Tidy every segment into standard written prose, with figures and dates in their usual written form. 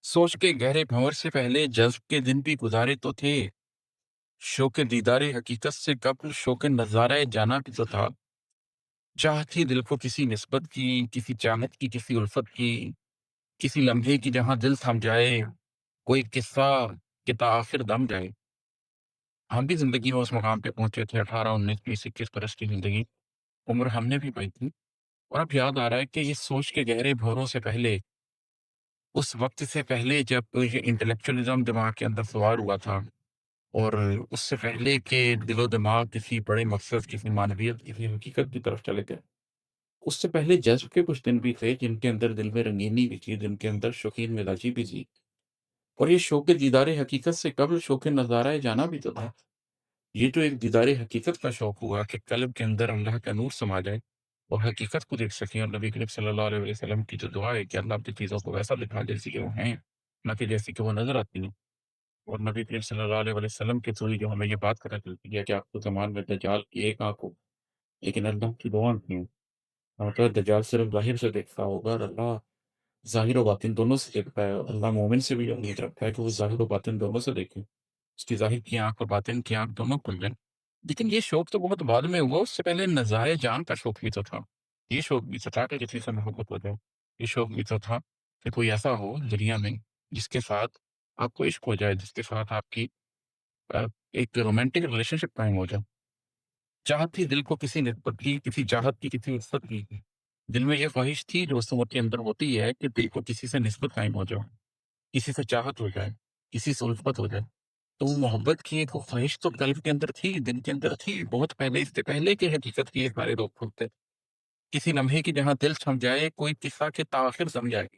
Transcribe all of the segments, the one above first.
सोच के गहरे भंवर से पहले जज़्ब के दिन भी गुज़ारे तो थे। शौक़ दीदारे हकीकत से कब्ल शौक़ नज़ारे जाना भी तो था। चाह थी दिल को किसी निस्बत की, किसी चाहत की, किसी उल्फत की, किसी लम्हे की जहाँ दिल थम जाए, कोई किस्सा कि ता आखिर दम जाए। हम भी ज़िंदगी में उस मुकाम पे पहुँचे थे 18, 19, 20, 21 बरस की ज़िंदगी, उम्र हमने भी पाई थी। और अब याद आ रहा है कि ये सोच के गहरे भंवरों से पहले, उस वक़्त से पहले जब ये इंटेलेक्चुअलिज़्म दिमाग के अंदर सवार हुआ था और उससे पहले के दिलो-दिमाग किसी बड़े मकसद, किसी मानवियत, किसी हकीकत की तरफ चले गए। उससे पहले जज़्ब के कुछ दिन भी थे जिनके अंदर दिल में रंगीनी भी थी, जिनके अंदर शौकीन मिजाजी भी थी। और ये शौक़ दीदारे हकीकत से कब्ल शौक़ नज़ाराए जाना भी तो था। ये जो एक दीदारे हकीकत का शौक़ हुआ कि कल्ब के अंदर अल्लाह का नूर समा जाए और हकीकत को देख सकें, और नबी करीम सल्लल्लाहु अलैहि वसल्लम की जो दुआ है कि अल्लाह अपनी चीज़ों को वैसा दिखा जैसी कि वो हैं, ना कि जैसी कि वो नज़र आती हैं। और नबी करीम सल्लल्लाहु अलैहि वसल्लम के थ्रू ही जो हमें ये बात पता चलती है कि आपको ज़मान में दज्जाल की एक आँख हो, लेकिन अल्लाह की 2 आँखें हैं। मतलब दज्जाल सिर्फ़ ज़ाहिर से देखता होगा और अल्लाह ज़ाहिर और बातिन दोनों से देखता है। अल्लाह मोमिन से भी उम्मीद रखता है कि वो ज़ाहिर और बातिन दोनों से देखे। उसकी ज़ाहिर की आँख और बातिन की आँख दोनों खुल जाएँ। लेकिन ये शौक तो बहुत बाद में हुआ, उससे पहले नज़ारे जान का शौक भी तो था। ये शौक भी तो था कि किसी से मोहब्बत हो जाए। ये शौक भी तो था कि कोई ऐसा हो दुनिया में जिसके साथ आपको इश्क हो जाए, जिसके साथ आपकी अ, एक रोमांटिक रिलेशनशिप कायम हो जाए। चाहत थी दिल को किसी निस्बत की, किसी चाहत की, किसी उल्फत की। दिल में ये ख्वाहिश थी जो उस उम्र के अंदर होती है कि दिल को किसी से निस्बत कायम हो जाए, किसी से चाहत हो जाए, किसी से उल्फत हो जाए। तो वो मोहब्बत की एक वो ख्वाहिश तो कल्ब के अंदर थी, दिल के अंदर थी, बहुत पहले, इससे पहले कि हकीकत की ये सारे रोक टोक थे। किसी लम्हे की जहाँ दिल थम जाए, कोई किस्सा के ताखिर सम जाए।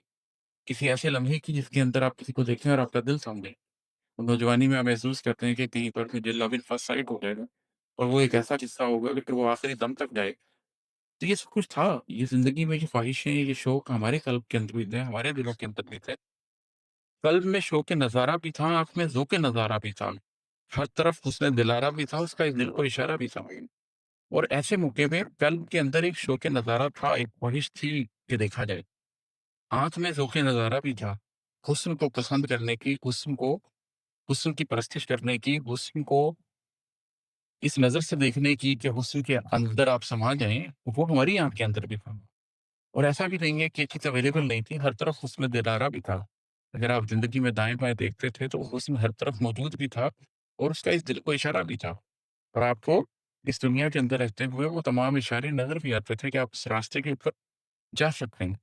किसी ऐसे लम्हे की जिसके अंदर आप किसी को देखें और आपका दिल थम जाए। नौजवानी में आप महसूस करते हैं कि कहीं पर मुझे लव एट फर्स्ट साइट हो जाएगा और वो एक ऐसा किस्सा होगा कि वो आखिरी दम तक जाए। तो ये सब कुछ था, ये ज़िंदगी में ये ख्वाहिशें, ये शौक हमारे कल्ब के अंदर भी थे, हमारे दिलों के अंदर भी थे। कल्ब में शौक नज़ारा भी था, आँख में ज़ौक़ नज़ारा भी था। हर तरफ हुस्न दिलारा भी था, उसका एक दिल को इशारा भी था। और ऐसे मौके में कल्ब के अंदर एक शौक नज़ारा था, एक ख्वाहिश थी कि देखा जाए। आँख में ज़ौक़ नज़ारा भी था, हुस्न को पसंद करने की, हुस्न की परस्तिश करने की, हुस्न को इस नज़र से देखने की कि हुस्न के अंदर आप समा जाएँ, वो हमारी आँख के अंदर भी था। और ऐसा भी नहीं है कि ये चीज़ अवेलेबल नहीं थी, हर तरफ हुस्न दिलारा भी था। अगर आप ज़िंदगी में दाएँ-बाएँ देखते थे, तो हुस्न हर तरफ मौजूद भी था और उसका इस दिल को इशारा भी था। और आपको इस दुनिया के अंदर रहते हुए वो तमाम इशारे नज़र भी आते थे कि आप इस रास्ते के ऊपर जा सकते हैं।